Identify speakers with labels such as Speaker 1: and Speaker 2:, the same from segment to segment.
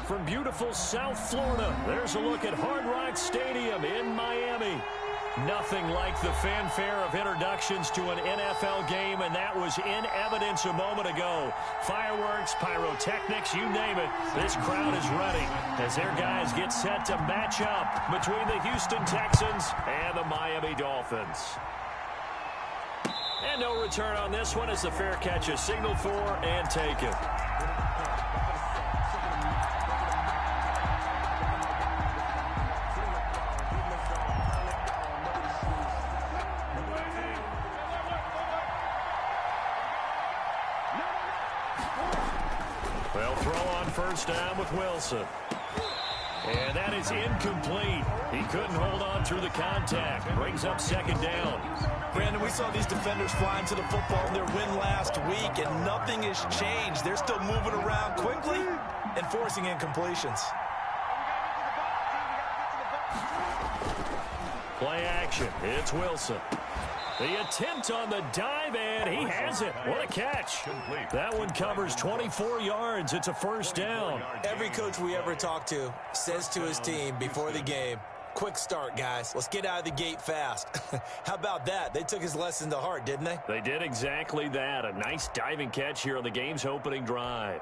Speaker 1: From beautiful South Florida, there's a look at Hard Rock Stadium in Miami. Nothing like the fanfare of introductions to an NFL game, and that was in evidence a moment ago. Fireworks, pyrotechnics, you name it. This crowd is ready as their guys get set to match up between the Houston Texans and the Miami Dolphins. And no return on this one as the fair catch is signaled for and taken. They'll throw on first down with Wilson. And that is incomplete. He couldn't hold on through the contact. Brings up second down.
Speaker 2: Brandon, we saw these defenders flying to the football in their win last week, and nothing has changed. They're still moving around quickly and forcing incompletions.
Speaker 1: Play action. It's Wilson. The attempt on the dive, and he has it. What a catch. That one covers 24 yards. It's a first down.
Speaker 2: Every coach we ever talk to says to his team before the game, quick start, guys. Let's get out of the gate fast. How about that? They took his lesson to heart, didn't they?
Speaker 1: They did exactly that. A nice diving catch here on the game's opening drive.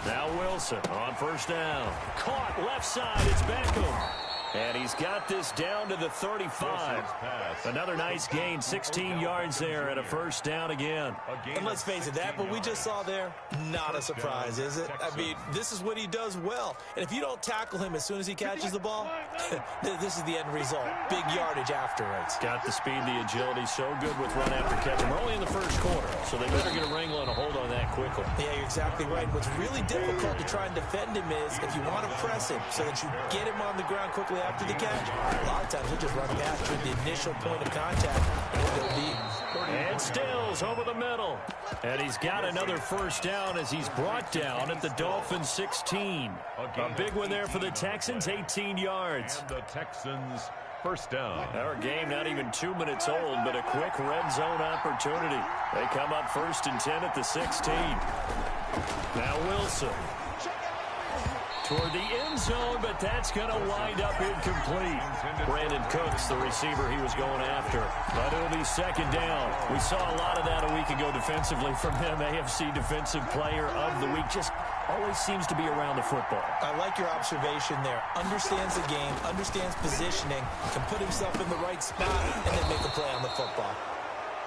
Speaker 1: Now Wilson on first down. Caught left side. It's Beckham. And he's got this down to the 35. Another nice gain, 16 yards there and a first down again.
Speaker 2: And let's face it, that what we just saw there, not a surprise, is it? I mean, this is what he does well. And if you don't tackle him as soon as he catches the ball, this is the end result. Big yardage afterwards.
Speaker 1: Got the speed, the agility, so good with run after catch. And we're only in the first quarter, so they better get a wrangle and a hold on that quickly.
Speaker 2: Yeah, you're exactly right. What's really difficult to try and defend him is if you want to press him so that you get him on the ground quickly after the catch. A lot of times he'll just run past you at the initial point of contact and he'll go deep.
Speaker 1: And Stills over the middle. And he's got another first down as he's brought down at the Dolphins 16. A big one there for the Texans, 18 yards.
Speaker 3: And the Texans first down.
Speaker 1: Our game not even 2 minutes old, but a quick red zone opportunity. They come up first and 10 at the 16. Now Wilson. Toward the end zone, but that's going to wind up incomplete. Brandon Cooks, the receiver he was going after. But it'll be second down. We saw a lot of that a week ago defensively from him. AFC Defensive Player of the Week. Just always seems to be around the football.
Speaker 2: I like your observation there. Understands the game, understands positioning, can put himself in the right spot, and then make a play on the football.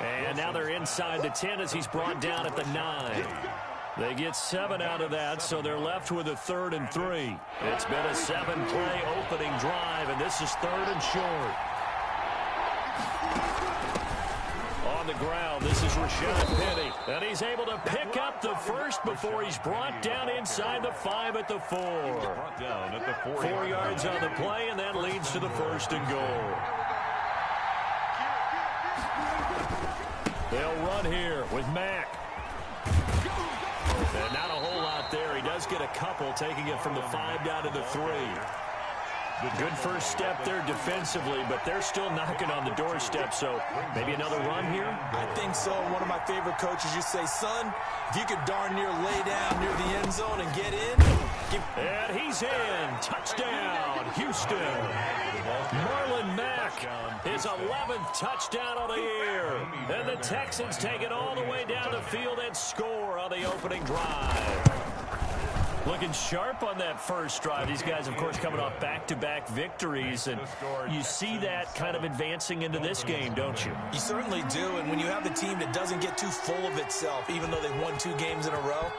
Speaker 1: And now they're inside the 10 as he's brought down at the 9. They get 7 out of that, so they're left with a 3rd and 3. It's been a 7-play opening drive, and this is 3rd and short. On the ground, this is Rashad Penny, and he's able to pick up the first before he's brought down inside the 5 at the 4. 4 yards on the play, and that leads to the 1st and goal. They'll run here with Mack. And not a whole lot there. He does Texans get a couple, taking it from the 5 down to the 3. Good first step there defensively, but they're still knocking on the doorstep, so maybe another run here?
Speaker 2: I think so. One of my favorite coaches used to say, son, if you could darn near lay down near the end zone and get in.
Speaker 1: And he's in. Touchdown, Houston. Marlon Mack, his 11th touchdown of the year. And the Texans take it all the way down the field and score on the opening drive. Looking sharp on that first drive. These guys, of course, coming off back-to-back victories, and you see that kind of advancing into this game, don't you?
Speaker 2: You certainly do, and when you have a team that doesn't get too full of itself, even though they've won 2 games in a row,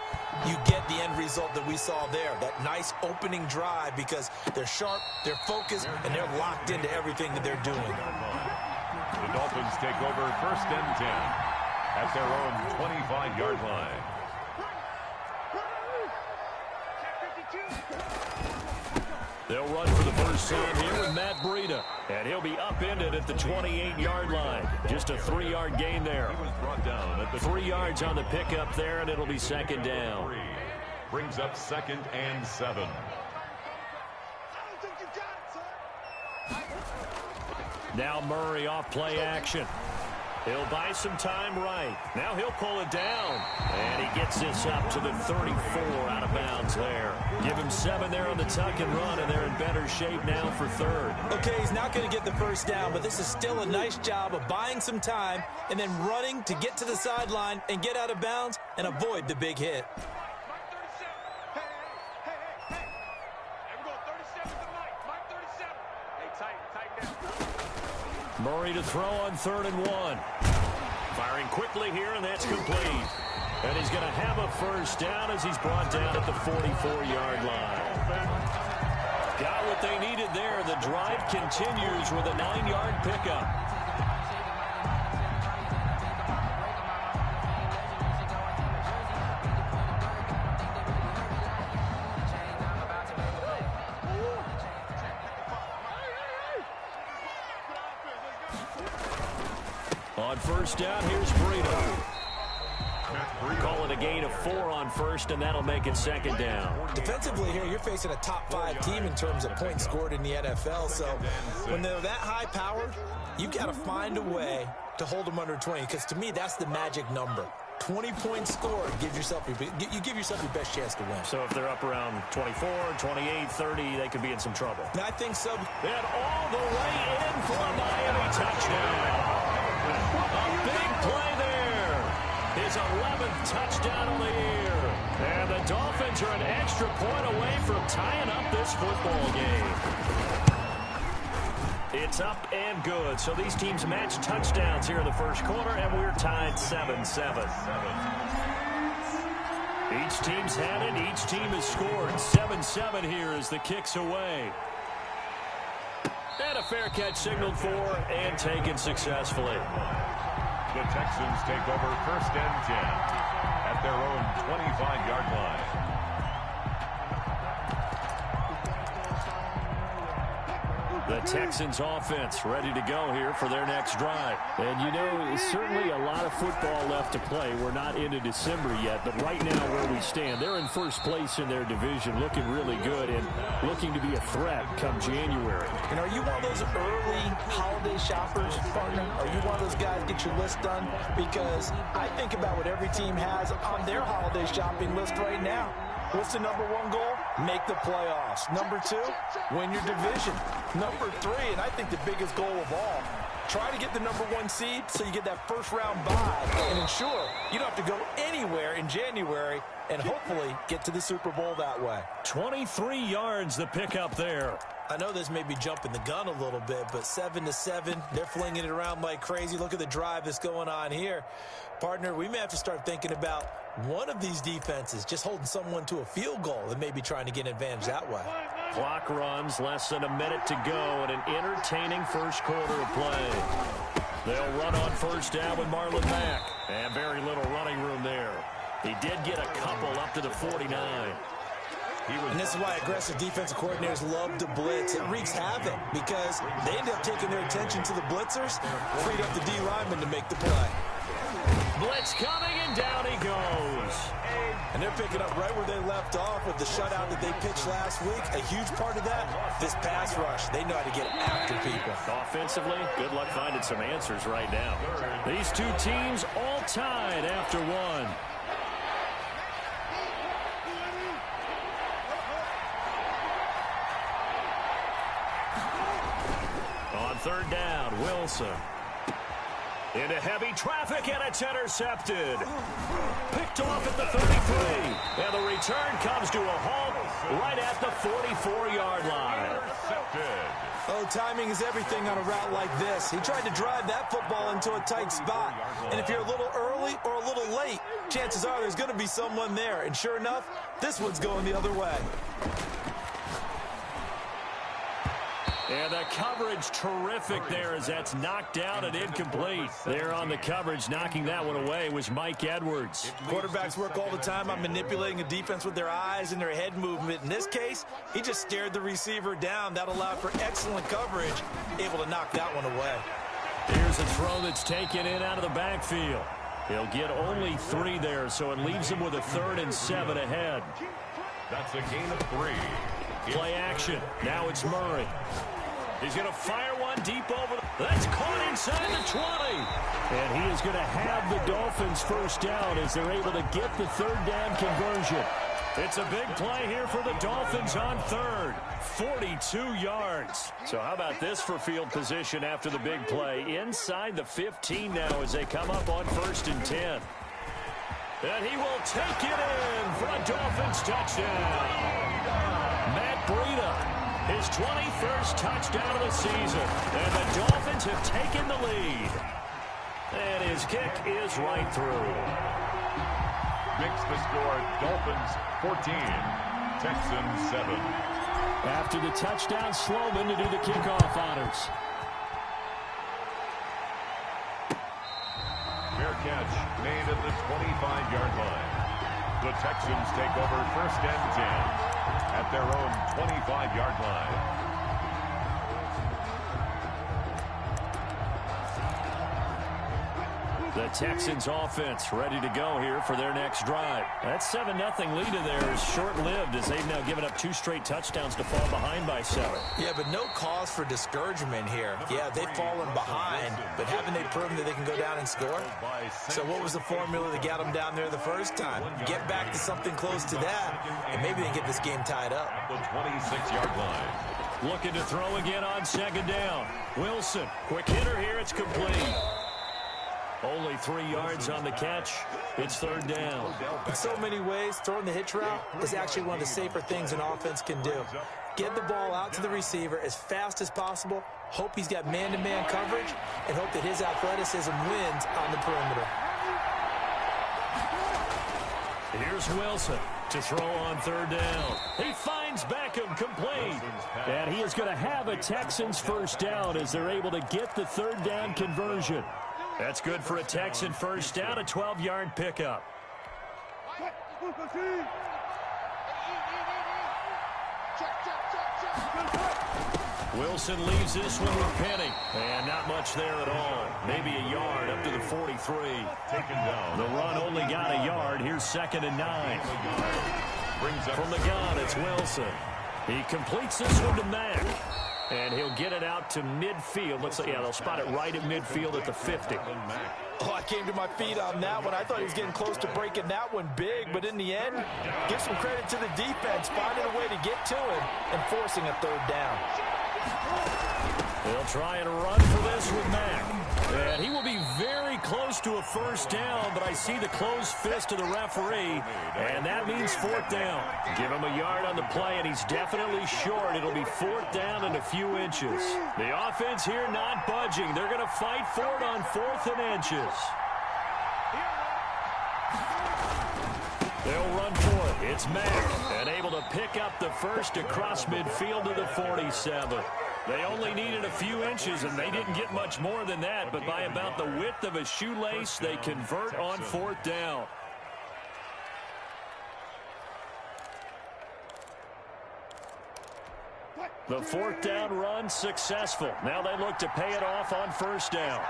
Speaker 2: you get the end result that we saw there, that nice opening drive, because they're sharp, they're focused, and they're locked into everything that they're doing.
Speaker 3: The Dolphins take over 1st and 10 at their own 25-yard line.
Speaker 1: They'll run for the first time here with Matt Breida, and he'll be upended at the 28-yard line. Just a 3-yard gain there.
Speaker 3: He was brought down at the
Speaker 1: 3 yards on the pickup there, and it'll be 2nd down.
Speaker 3: Brings up 2nd and 7.
Speaker 1: Now Murray off play action. He'll buy some time right. Now he'll pull it down. And he gets this up to the 34 out of bounds there. Give him 7 there on the tuck and run, and they're in better shape now for 3rd.
Speaker 2: Okay, he's not going to get the first down, but this is still a nice job of buying some time and then running to get to the sideline and get out of bounds and avoid the big hit.
Speaker 1: Murray to throw on 3rd and 1. Firing quickly here, and that's complete. And he's going to have a first down as he's brought down at the 44-yard line. Got what they needed there. The drive continues with a 9-yard pickup. On first down, here's Breida. Call it a gain of 4 on first, and that'll make it 2nd down.
Speaker 2: Defensively here, you're facing a top 5 team in terms of points scored in the NFL. So when they're that high-powered, you got to find a way to hold them under 20, because to me, that's the magic number. 20 points scored, you give yourself your best chance to win.
Speaker 1: So if they're up around 24, 28, 30, they could be in some trouble.
Speaker 2: I think so.
Speaker 1: And all the way in for a Miami touchdown. A big play there. His 11th touchdown of the year. And the Dolphins are an extra point away from tying up this football game. It's up and good. So these teams match touchdowns here in the first quarter, and we're tied 7-7. Each team's had it. Each team has scored. 7-7 here as the kick's away. And a fair catch signaled for and taken successfully.
Speaker 3: The Texans take over 1st and 10 at their own 25-yard line.
Speaker 1: The Texans offense ready to go here for their next drive. And, you know, certainly a lot of football left to play. We're not into December yet, but right now where we stand, they're in first place in their division, looking really good and looking to be a threat come January.
Speaker 2: And are you one of those early holiday shoppers, partner? Are you one of those guys get your list done? Because I think about what every team has on their holiday shopping list right now. What's the number 1 goal? Make the playoffs. Number 2, win your division. Number 3, and I think the biggest goal of all, try to get the number 1 seed so you get that first-round bye and ensure you don't have to go anywhere in January and hopefully get to the Super Bowl that way.
Speaker 1: 23 yards the pickup there.
Speaker 2: I know this may be jumping the gun a little bit, but 7-7, they're flinging it around like crazy. Look at the drive that's going on here. Partner, we may have to start thinking about one of these defenses just holding someone to a field goal and maybe trying to get an advantage that way.
Speaker 1: Clock runs, less than a minute to go, and an entertaining first quarter of play. They'll run on first down with Marlon Mack. And very little running room there. He did get a couple up to the 49.
Speaker 2: And this is why aggressive defensive coordinators love to blitz. It wreaks havoc because they end up taking their attention to the blitzers, freed up the D lineman to make the play.
Speaker 1: Blitz coming, and down he goes.
Speaker 2: And they're picking up right where they left off with the shutout that they pitched last week. A huge part of that, this pass rush. They know how to get after people.
Speaker 1: Offensively, good luck finding some answers right now. These two teams all tied after one. On third down, Wilson. Into heavy traffic, and it's intercepted. Picked off at the 33. And the return comes to a halt right at the 44-yard line.
Speaker 2: Oh, timing is everything on a route like this. He tried to drive that football into a tight spot. And if you're a little early or a little late, chances are there's going to be someone there. And sure enough, this one's going the other way.
Speaker 1: And the coverage terrific there as that's knocked down and incomplete. There on the coverage, knocking that one away was Mike Edwards.
Speaker 2: Quarterbacks work all the time on manipulating a defense with their eyes and their head movement. In this case, he just stared the receiver down. That allowed for excellent coverage, able to knock that one away.
Speaker 1: Here's a throw that's taken in out of the backfield. He'll get only 3 there, so it leaves him with a 3rd and 7 ahead.
Speaker 3: That's a gain of 3.
Speaker 1: Play action. Now it's Murray. He's going to fire one deep over. That's caught inside the 20. And he is going to have the Dolphins first down as they're able to get the 3rd down conversion. It's a big play here for the Dolphins on 3rd. 42 yards. So how about this for field position after the big play? Inside the 15 now as they come up on 1st and 10. And he will take it in for a Dolphins touchdown. Matt Breida. His 21st touchdown of the season. And the Dolphins have taken the lead. And his kick is right through.
Speaker 3: Makes the score Dolphins 14, Texans 7.
Speaker 1: After the touchdown, Sloman to do the kickoff honors.
Speaker 3: Fair catch made at the 25-yard line. The Texans take over 1st and 10 at their own 25-yard line.
Speaker 1: The Texans offense ready to go here for their next drive. That 7-0 lead of theirs is short-lived as they've now given up 2 straight touchdowns to fall behind by 7.
Speaker 2: Yeah, but no cause for discouragement here. Yeah, they've fallen behind, but haven't they proven that they can go down and score? So what was the formula that got them down there the first time? Get back to something close to that, and maybe they get this game tied up.
Speaker 3: The 26-yard line.
Speaker 1: Looking to throw again on 2nd down. Wilson, quick hitter here, it's complete. Only 3 yards on the catch. It's 3rd down.
Speaker 2: In so many ways, throwing the hitch route is actually one of the safer things an offense can do. Get the ball out to the receiver as fast as possible, hope he's got man-to-man coverage, and hope that his athleticism wins on the perimeter.
Speaker 1: Here's Wilson to throw on 3rd down. He finds Beckham complete. And he is going to have a Texans first down as they're able to get the 3rd down conversion. That's good for a Texan first down, a 12-yard pickup. Wilson leaves this one with Penny. And not much there at all. Maybe a yard up to the 43.
Speaker 3: Taken down.
Speaker 1: The run only got a yard. Here's 2nd and 9. From the gun, it's Wilson. He completes this one to Mack. And he'll get it out to midfield. Looks like, yeah, they'll spot it right at midfield at the 50.
Speaker 2: Oh, I came to my feet on that one. I thought he was getting close to breaking that one big, but in the end, give some credit to the defense, finding a way to get to him and forcing a 3rd down.
Speaker 1: They'll try and run for this with Mack. And he will be very close to a first down, but I see the closed fist of the referee, and that means 4th down. Give him a yard on the play, and he's definitely short. It'll be 4th down and a few inches. The offense here not budging. They're going to fight for it on 4th and inches. They'll run for it. It's Mack, and able to pick up the first across midfield to the 47. They only needed a few inches, and they didn't get much more than that, but by about the width of a shoelace, they convert on 4th down. The 4th down run successful. Now they look to pay it off on 1st down.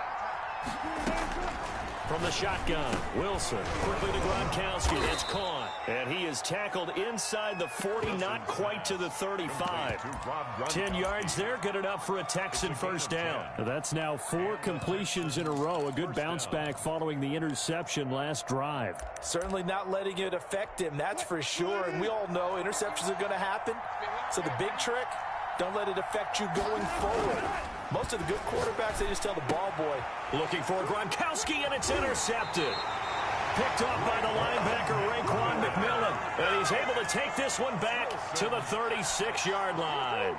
Speaker 1: From the shotgun, Wilson quickly to Gronkowski. That's caught. And he is tackled inside the 40, not quite to the 35. 10 yards there, good enough for a Texan first down.
Speaker 4: That's now 4 completions in a row. A good bounce back following the interception last drive.
Speaker 2: Certainly not letting it affect him, that's for sure. And we all know interceptions are going to happen. So the big trick, don't let it affect you going forward. Most of the good quarterbacks, they just tell the ball boy.
Speaker 1: Looking for Gronkowski, and it's intercepted. Picked off by the linebacker, Raekwon McMillan. And he's able to take this one back to the 36-yard line.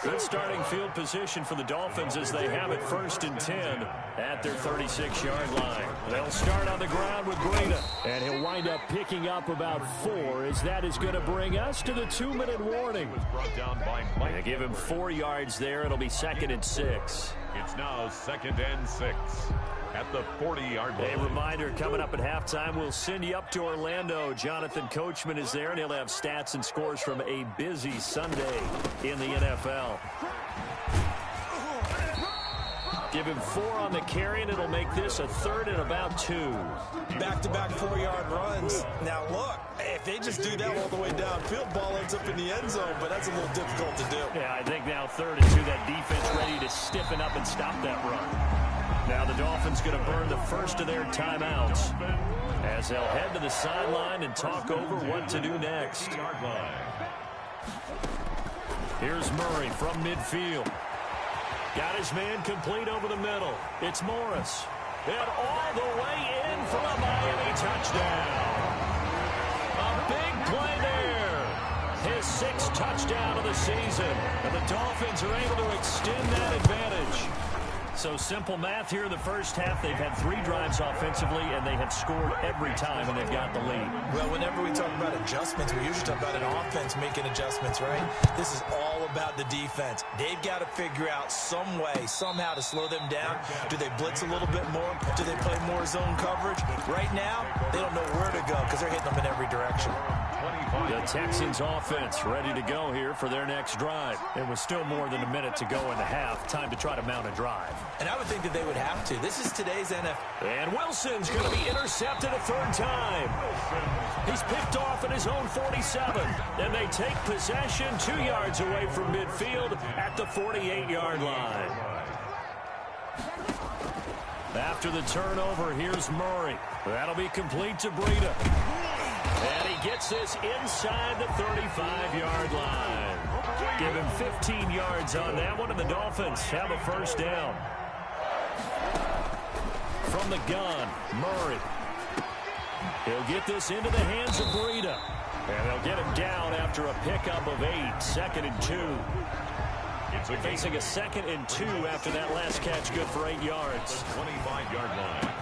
Speaker 1: Good starting field position for the Dolphins as they have it 1st and 10 at their 36-yard line. They'll start on the ground with Breida. And he'll wind up picking up about 4 as that is going to bring us to the 2-minute warning. They give him 4 yards there. It'll be 2nd and 6.
Speaker 3: It's now 2nd and 6 at the 40-yard line.
Speaker 1: A reminder, coming up at halftime, we'll send you up to Orlando. Jonathan Coachman is there, and he'll have stats and scores from a busy Sunday in the NFL. Give him 4 on the carry, and it'll make this a 3rd and about 2.
Speaker 2: Back-to-back 4-yard runs. Now, look, if they just do that all the way downfield, ball ends up in the end zone, but that's a little difficult to do.
Speaker 1: Yeah, I think now 3rd and 2, that defense ready to stiffen up and stop that run. Now the Dolphins going to burn the first of their timeouts as they'll head to the sideline and talk over what to do next. Here's Murray from midfield. Got his man complete over the middle. It's Morris. And all the way in for a Miami touchdown. A big play there. His 6th touchdown of the season. And the Dolphins are able to extend that advantage. So simple math here in the first half. They've had 3 drives offensively, and they have scored every time, and they've got the lead.
Speaker 2: Well, whenever we talk about adjustments, we usually talk about an offense making adjustments, right? This is all about the defense. They've got to figure out some way, somehow to slow them down. Do they blitz a little bit more? Do they play more zone coverage? Right now, they don't know where to go because they're hitting them in every direction.
Speaker 1: The Texans offense ready to go here for their next drive. And with still more than a minute to go in the half, time to try to mount a drive.
Speaker 2: And I would think that they would have to. This is today's NFL.
Speaker 1: And Wilson's going to be intercepted a 3rd time. He's picked off at his own 47. And they take possession 2 yards away from midfield at the 48-yard line. After the turnover, here's Murray. That'll be complete to Breida. And he gets this inside the 35-yard line. Give him 15 yards on that one, and the Dolphins have a first down. From the gun, Murray. He'll get this into the hands of Breida. And they'll get him down after a pickup of 8, 2nd and 2. Facing a 2nd and 2 after that last catch, good for 8 yards.
Speaker 3: 25-yard line.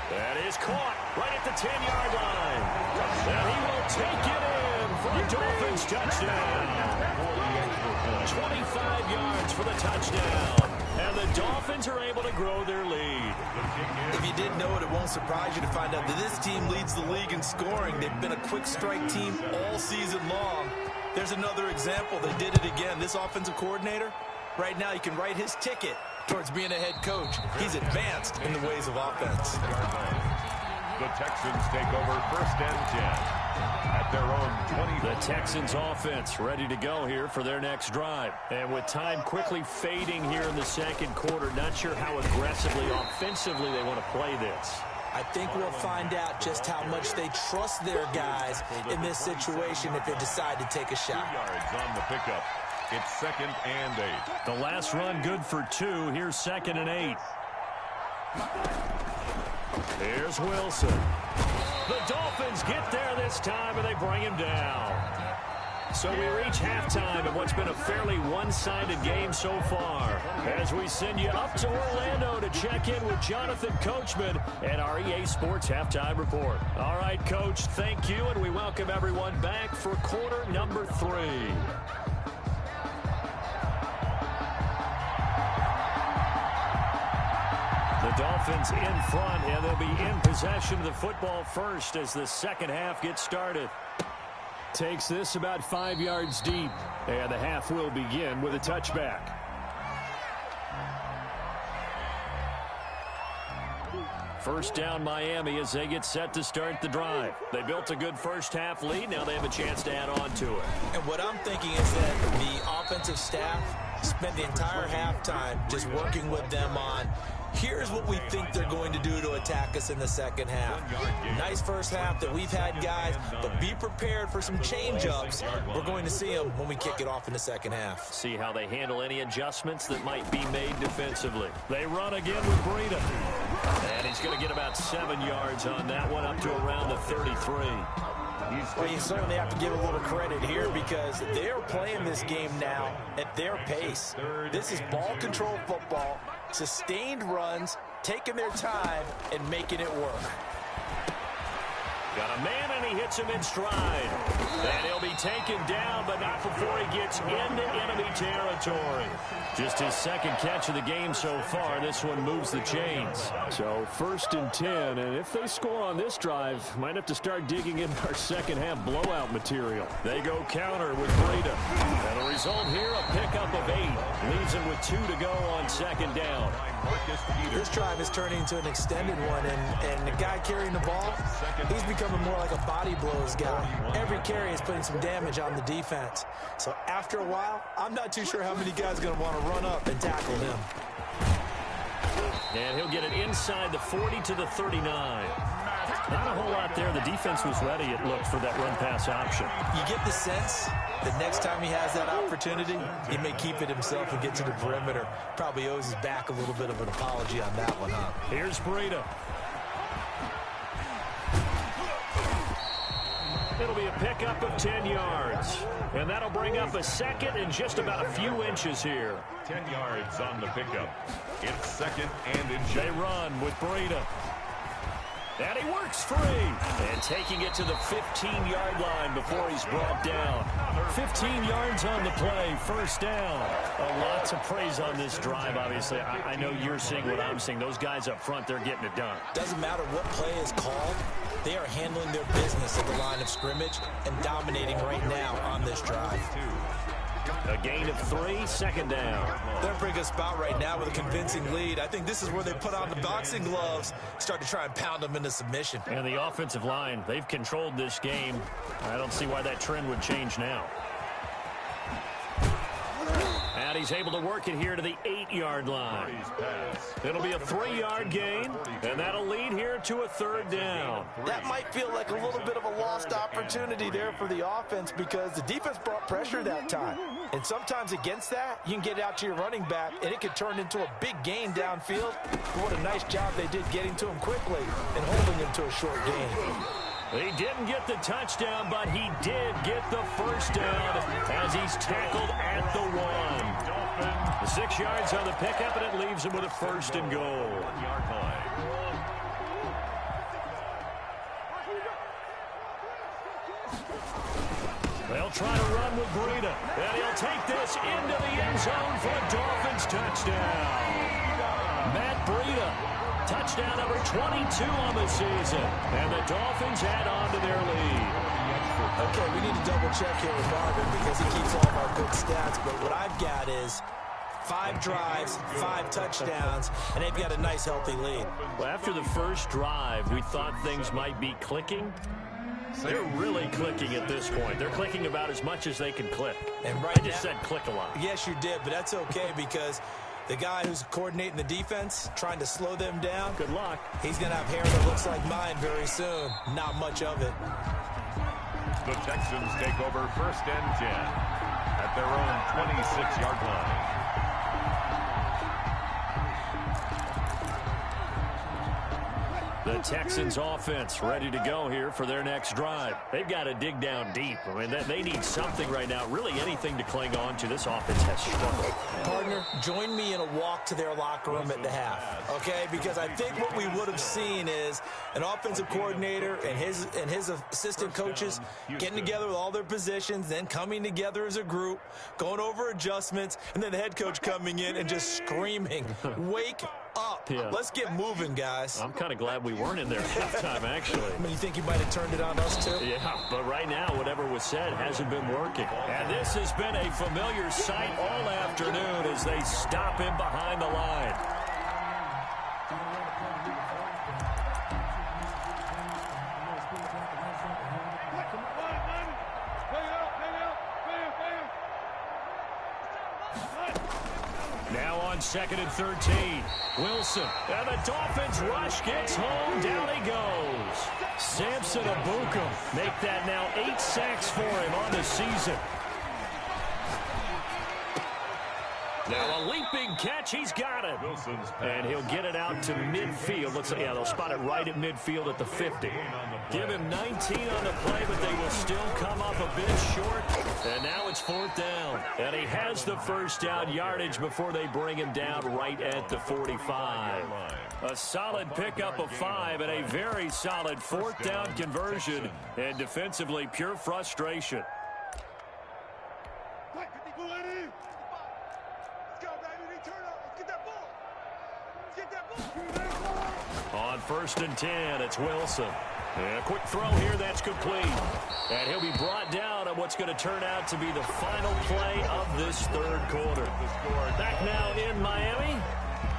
Speaker 1: That is caught right at the 10-yard line. And he will take it in for a Dolphins touchdown. 25 yards for the touchdown. And the Dolphins are able to grow their lead.
Speaker 2: If you didn't know it, it won't surprise you to find out that this team leads the league in scoring. They've been a quick strike team all season long. There's another example. They did it again. This offensive coordinator, right now, you can write his ticket towards being a head coach. He's advanced in the ways of offense.
Speaker 3: The Texans take over 1st and 10 at their own 20.
Speaker 1: The Texans offense ready to go here for their next drive. And with time quickly fading here in the 2nd quarter, not sure how aggressively, offensively they want to play this.
Speaker 2: I think we'll find out just how much they trust their guys in this situation if they decide to take a shot.
Speaker 3: 2 yards on the pickup. It's 2nd and 8.
Speaker 1: The last run good for 2. Here's 2nd and 8. Here's Wilson. The Dolphins get there this time, and they bring him down. So we reach halftime in what's been a fairly one-sided game so far. As we send you up to Orlando to check in with Jonathan Coachman and our EA Sports Halftime Report. All right, Coach, thank you, and we welcome everyone back for quarter number 3. The Dolphins in front, and they'll be in possession of the football first as the second half gets started.
Speaker 4: Takes this about 5 yards deep, and the half will begin with a touchback.
Speaker 1: First down Miami as they get set to start the drive. They built a good first-half lead. Now they have a chance to add on to it.
Speaker 2: And what I'm thinking is that the offensive staff spent the entire halftime just working with them on, here's what we think they're going to do to attack us in the second half. Nice first half that we've had, guys, but be prepared for some change-ups. We're going to see them when we kick it off in the second half.
Speaker 1: See how they handle any adjustments that might be made defensively. They run again with Breida. And he's going to get about 7 yards on that one, up to around the 33.
Speaker 2: Well, you certainly have to give a little credit here because they're playing this game now at their pace. This is ball control football, sustained runs, taking their time, and making it work.
Speaker 1: Got a man, and he hits him in stride. And he'll be taken down, but not before he gets into enemy territory. Just his second catch of the game so far. This one moves the chains.
Speaker 4: So 1st and 10, and if they score on this drive, might have to start digging into our second-half blowout material.
Speaker 1: They go counter with Breida. And the result here, a pickup of 8. Leaves him with 2 to go on second down.
Speaker 2: This drive is turning into an extended one, and the guy carrying the ball, he's becoming more like a body blows guy. Every carry is putting some damage on the defense. So after a while, I'm not too sure how many guys are going to want to run up and tackle him.
Speaker 1: And he'll get it inside the 40 to the 39. Not a whole lot there. The defense was ready, it looked, for that run-pass option.
Speaker 2: You get the sense that next time he has that opportunity, he may keep it himself and get to the perimeter. Probably owes his back a little bit of an apology on that one, huh?
Speaker 1: Here's Breida. It'll be a pickup of 10 yards. And that'll bring up a second and just about a few inches here.
Speaker 3: 10 yards on the pickup. It's second and inches.
Speaker 1: They run with Breida. And he works free. And taking it to the 15-yard line before he's brought down. 15 yards on the play, first down. Lots of praise on this drive, obviously. I know you're seeing what I'm seeing. Those guys up front, they're getting it done.
Speaker 2: Doesn't matter what play is called. They are handling their business at the line of scrimmage and dominating right now on this drive.
Speaker 1: A gain of 3, second down.
Speaker 2: They're in a pretty good spot right now with a convincing lead. I think this is where they put on the boxing gloves, start to try and pound them into submission.
Speaker 1: And the offensive line, they've controlled this game. I don't see why that trend would change now. And he's able to work it here to the 8-yard line. It'll be a 3-yard gain, and that'll lead here to a third down.
Speaker 2: That might feel like a little bit of a lost opportunity there for the offense because the defense brought pressure that time. And sometimes against that, you can get out to your running back, and it could turn into a big gain downfield. What a nice job they did getting to him quickly and holding him to a short gain.
Speaker 1: He didn't get the touchdown, but he did get the first down as he's tackled at the 1. 6 yards on the pickup, and it leaves him with a first and goal.
Speaker 3: 1-yard line.
Speaker 1: They'll try to run with Breida, and he'll take this into the end zone for a Dolphins touchdown. Matt Breida. Touchdown number 22 on the season. And the Dolphins add on to their lead.
Speaker 2: Okay, we need to double check here with Marvin because he keeps all of our good stats. But what I've got is 5 drives, 5 touchdowns, and they've got a nice, healthy lead.
Speaker 1: Well, after the first drive, we thought things might be clicking. They're really clicking at this point. They're clicking about as much as they can click.
Speaker 2: And right
Speaker 1: I just said click a lot.
Speaker 2: Yes, you did, but that's okay because the guy who's coordinating the defense, trying to slow them down.
Speaker 1: Good luck.
Speaker 2: He's going to have hair that looks like mine very soon. Not much of it.
Speaker 3: The Texans take over 1st and 10 at their own 26-yard line.
Speaker 1: The Texans offense ready to go here for their next drive. They've got to dig down deep. I mean, they need something right now, really anything to cling on to. This offense has struggled.
Speaker 2: Partner, join me in a walk to their locker room at the half, okay? Because I think what we would have seen is an offensive coordinator and his assistant coaches getting together with all their positions, then coming together as a group, going over adjustments, and then the head coach coming in and just screaming, wake up.
Speaker 1: Yeah.
Speaker 2: Let's get moving, guys.
Speaker 1: I'm kind of glad we weren't in there halftime, actually.
Speaker 2: I mean, you think you might have turned it on us, too?
Speaker 1: Yeah, but right now, whatever was said hasn't been working. And this has been a familiar sight all afternoon as they stop him behind the line. Now on 2nd and 13. Wilson. And the Dolphins rush gets home. Down he goes. Samson Abukum make that now 8 sacks for him on the season. Now a leaping catch. He's got it. And he'll get it out to midfield. Looks like, yeah, they'll spot it right at midfield at the 50. Give him 19 on the play, but they will still come up a bit short. And now it's 4th down. And he has the first down yardage before they bring him down right at the 45. A solid pickup of 5 and a very solid 4th down conversion. And defensively, pure frustration. On 1st and 10, it's Wilson. And a quick throw here, that's complete. And he'll be brought down on what's going to turn out to be the final play of this 3rd quarter. Back now in Miami.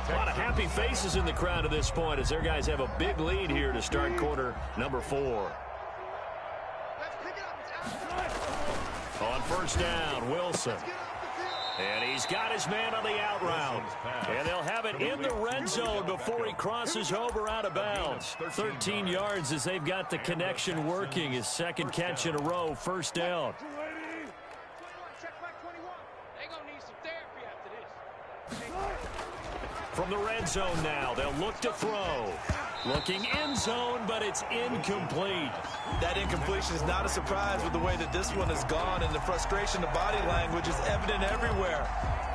Speaker 1: A lot of happy faces in the crowd at this point as their guys have a big lead here to start quarter number 4. On 1st down, Wilson. And he's got his man on the out route. And they'll have it in the red zone before he crosses over out of bounds. 13 yards as they've got the connection working. His 2nd catch in a row, 1st down. From the red zone now, they'll look to throw. Looking end zone, but it's incomplete.
Speaker 2: That incompletion is not a surprise with the way that this one has gone, and the frustration of body language is evident everywhere.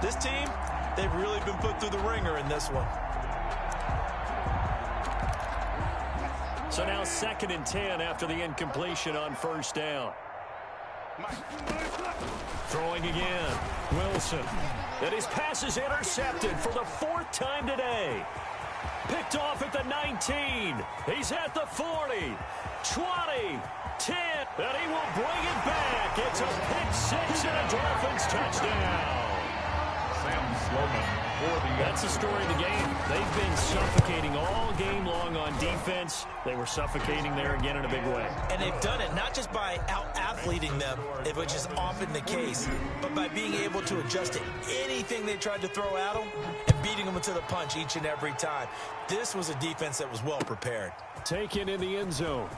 Speaker 2: This team, they've really been put through the ringer in this one.
Speaker 1: So now 2nd and 10 after the incompletion on 1st down. Throwing again. Wilson. And his pass is intercepted for the 4th time today. Picked off at the 19. He's at the 40. 20. 10. And he will bring it back. It's a pick 6 and a Dolphins touchdown. That's the story of the game. They've been suffocating all game long on defense. They were suffocating there again in a big way.
Speaker 2: And they've done it not just by out-athleting them, which is often the case, but by being able to adjust to anything they tried to throw at them and beating them into the punch each and every time. This was a defense that was well prepared.
Speaker 4: Taken in the end zone.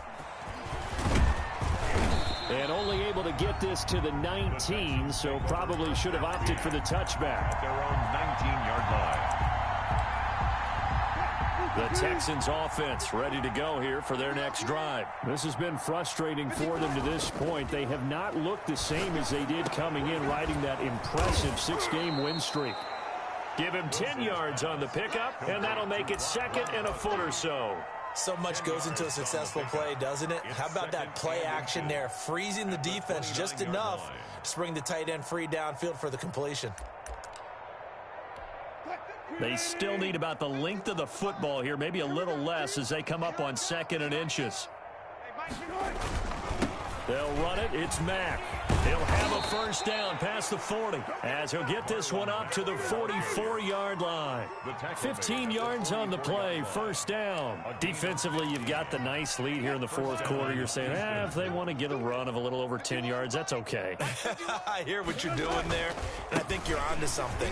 Speaker 4: And only able to get this to the 19, so probably should have opted for the touchback.
Speaker 3: At their own 19-yard line.
Speaker 1: The Texans offense ready to go here for their next drive.
Speaker 4: This has been frustrating for them to this point. They have not looked the same as they did coming in, riding that impressive 6-game win streak.
Speaker 1: Give him 10 yards on the pickup, and that'll make it 2nd and a foot or so.
Speaker 2: So much goes into a successful play, doesn't it? How about that play action there, freezing the defense just enough to bring the tight end free downfield for the completion.
Speaker 1: They still need about the length of the football here, maybe a little less as they come up on 2nd and inches. They'll run it. It's Mack. He'll have a first down past the 40 as he'll get this one up to the 44-yard line. 15 yards on the play, first down. Defensively, you've got the nice lead here in the fourth quarter. You're saying, if they want to get a run of a little over 10 yards, that's okay.
Speaker 2: I hear what you're doing there, and I think you're onto something.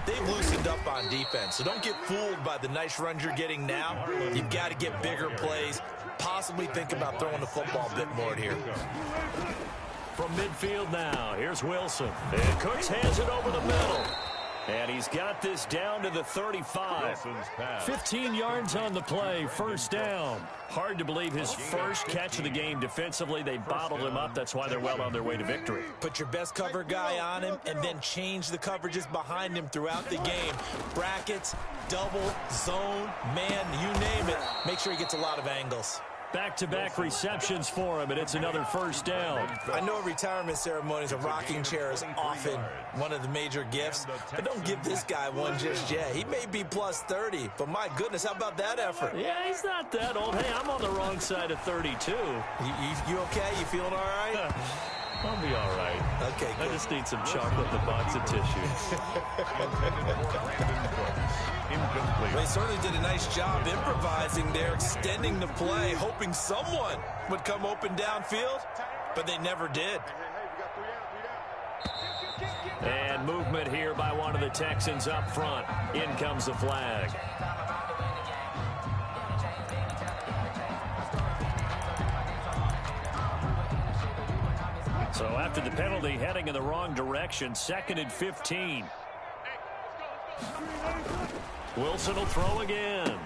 Speaker 2: They've loosened up on defense, so don't get fooled by the nice runs you're getting now. You've got to get bigger plays. Possibly think about throwing the football a bit more here.
Speaker 1: From midfield now, here's Wilson. And Cooks hands it over the middle. And he's got this down to the 35. 15 yards on the play, first down. Hard to believe his first catch of the game defensively. They bottled him up. That's why they're well on their way to victory.
Speaker 2: Put your best cover guy on him and then change the coverages behind him throughout the game. Brackets, double, zone, man, you name it. Make sure he gets a lot of angles.
Speaker 1: Back-to-back receptions for him, and it's another first down.
Speaker 2: I know at retirement ceremonies, a rocking chair is often one of the major gifts, but don't give this guy one just yet. He may be plus 30, but my goodness, how about that effort?
Speaker 1: Yeah, he's not that old. Hey, I'm on the wrong side of 32.
Speaker 2: You okay? You feeling all right?
Speaker 1: I'll be all right.
Speaker 2: Okay, good.
Speaker 1: I just need some chocolate in a box of tissue.
Speaker 2: They certainly did a nice job improvising there, extending the play, hoping someone would come open downfield, but they never did.
Speaker 1: And movement here by Texans up front. In comes the flag. So after the penalty, heading in the wrong direction, 2nd and 15. Wilson will throw again.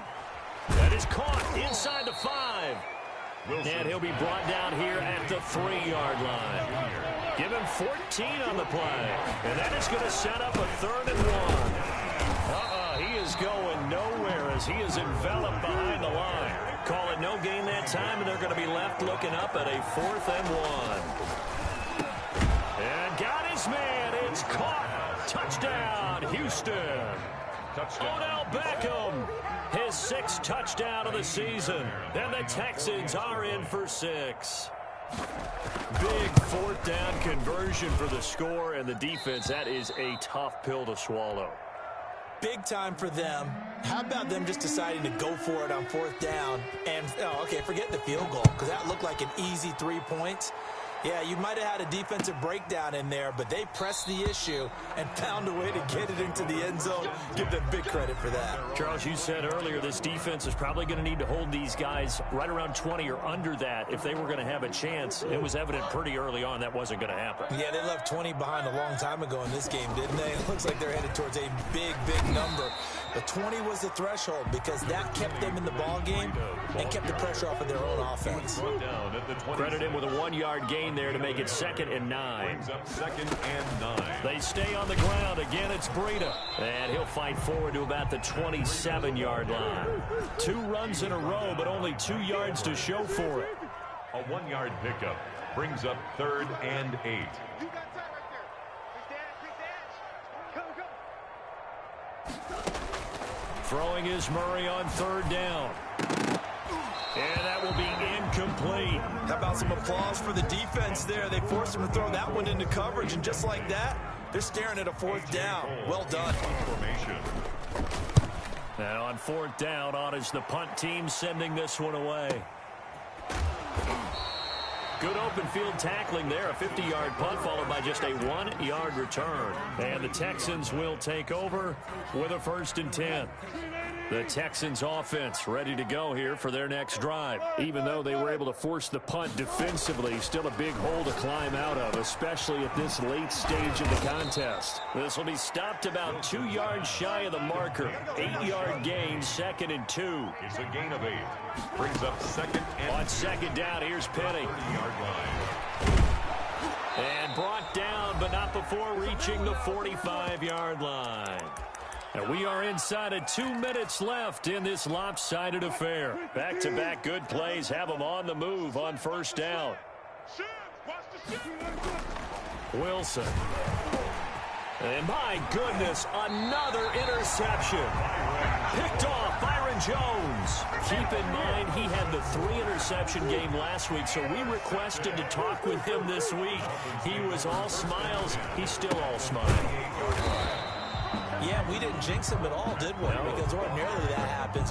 Speaker 1: That is caught inside the 5. And he'll be brought down here at the 3-yard line. Give him 14 on the play. And that is going to set up a 3rd and 1. He is going nowhere as he is enveloped behind the line. Call it no gain that time, and they're going to be left looking up at a 4th and 1. And got his man. It's caught. Touchdown, Houston. Odell Beckham, his 6th touchdown of the season. And the Texans are in for 6. Big 4th down conversion for the score, and the defense, that is a tough pill to swallow.
Speaker 2: Big time for them. How about them just deciding to go for it on 4th down? And, forget the field goal, because that looked like an easy 3 points. Yeah, you might have had a defensive breakdown in there, but they pressed the issue and found a way to get it into the end zone. Give them big credit for that.
Speaker 1: Charles, you said earlier this defense is probably going to need to hold these guys right around 20 or under that if they were going to have a chance. It was evident pretty early on that wasn't going to happen.
Speaker 2: Yeah, they left 20 behind a long time ago in this game, didn't they? It looks like they're headed towards a big, big number. But 20 was the threshold because that kept them in the ball game and kept the pressure off of their own offense.
Speaker 1: Credit him with a 1-yard gain there to make it 2nd and 9. They stay on the ground. Again, it's Breida. And he'll fight forward to about the 27-yard line. 2 runs in a row, but only 2 yards to show for it.
Speaker 3: A 1-yard pickup brings up 3rd and 8.
Speaker 1: Throwing is Murray on 3rd down. And that will be incomplete.
Speaker 2: How about some applause for the defense there? They forced him to throw that one into coverage, and just like that, they're staring at a 4th down. Well done.
Speaker 1: And on 4th down, on is the punt team sending this one away. Good open field tackling there. A 50-yard punt followed by just a 1-yard return. And the Texans will take over with a 1st and 10. The Texans offense ready to go here for their next drive. Even though they were able to force the punt defensively, still a big hole to climb out of, especially at this late stage of the contest. This will be stopped about 2 yards shy of the marker. 8-yard gain, 2nd and 2.
Speaker 3: It's a gain of 8. Brings up 2nd and
Speaker 1: on 2nd down, here's Penny.
Speaker 3: 30-yard line.
Speaker 1: And brought down, but not before reaching the 45-yard line. And we are inside of 2 minutes left in this lopsided affair. Back-to-back good plays have them on the move on 1st down. Wilson. And my goodness, another interception. Picked off Byron Jones. Keep in mind, he had the 3-interception game last week, so we requested to talk with him this week. He was all smiles. He's still all smiles.
Speaker 2: Yeah, we didn't jinx him at all, did we? No. Because ordinarily that happens.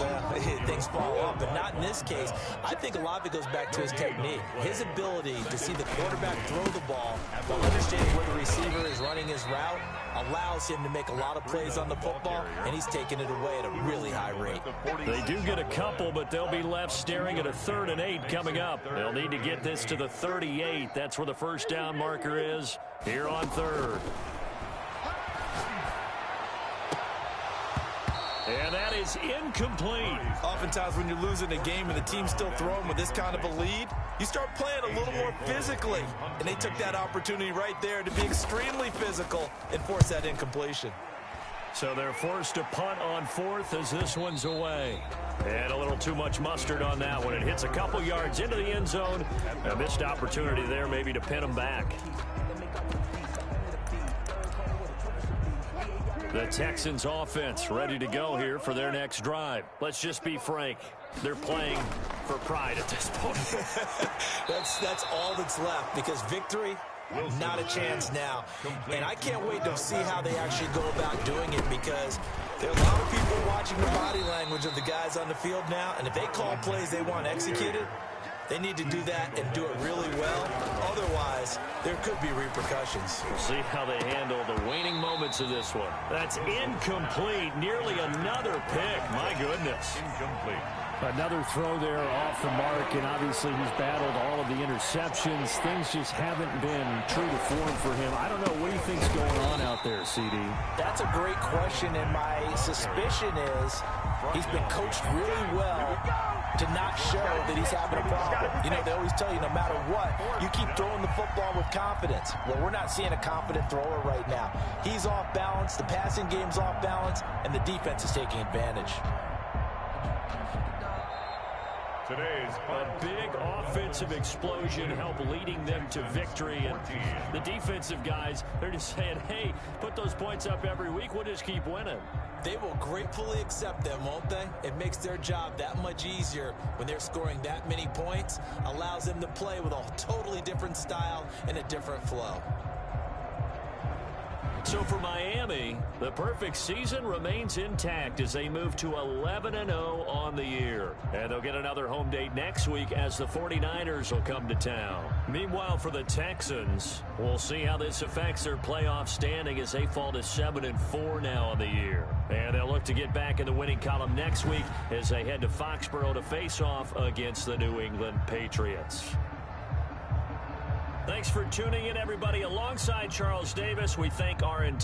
Speaker 2: Things fall off, but not in this case. I think a lot of it goes back to his technique. His ability to see the quarterback throw the ball while understanding where the receiver is running his route allows him to make a lot of plays on the football, and he's taking it away at a really high rate.
Speaker 1: They do get a couple, but they'll be left staring at a 3rd and 8 coming up. They'll need to get this to the 38. That's where the 1st down marker is here on 3rd. And that is incomplete.
Speaker 2: Oftentimes when you're losing a game and the team's still throwing with this kind of a lead, you start playing a little more physically. And they took that opportunity right there to be extremely physical and force that incompletion.
Speaker 1: So they're forced to punt on 4th as this one's away. And a little too much mustard on that one. It hits a couple yards into the end zone. A missed opportunity there maybe to pin them back. The Texans offense ready to go here for their next drive. Let's just be frank. They're playing for pride at this point.
Speaker 2: That's all that's left because victory, not a chance now. And I can't wait to see how they actually go about doing it because there are a lot of people watching the body language of the guys on the field now. And if they call plays they want executed, they need to do that and do it really well. Otherwise, there could be repercussions.
Speaker 1: We'll see how they handle the waning moment. elements of this one. That's incomplete. Nearly another pick. My goodness.
Speaker 3: Incomplete.
Speaker 4: Another throw there off the mark, and obviously he's battled all of the interceptions. Things just haven't been true to form for him. I don't know. What do you think's going on out there, CD?
Speaker 2: That's a great question, and my suspicion is he's been coached really well to not show that he's having a problem. You know, they always tell you no matter what, you keep throwing the football with confidence. Well, we're not seeing a confident thrower right now. He's off balance, the passing game's off balance, and the defense is taking advantage.
Speaker 3: Today's
Speaker 1: a big offensive explosion help leading them to victory. And the defensive guys, they're just saying, hey, put those points up every week. We'll just keep winning.
Speaker 2: They will gratefully accept them, won't they? It makes their job that much easier when they're scoring that many points. Allows them to play with a totally different style and a different flow.
Speaker 1: So for Miami, the perfect season remains intact as they move to 11-0 on the year. And they'll get another home date next week as the 49ers will come to town. Meanwhile, for the Texans, we'll see how this affects their playoff standing as they fall to 7-4 now on the year. And they'll look to get back in the winning column next week as they head to Foxborough to face off against the New England Patriots. Thanks for tuning in, everybody. Alongside Charles Davis, we thank our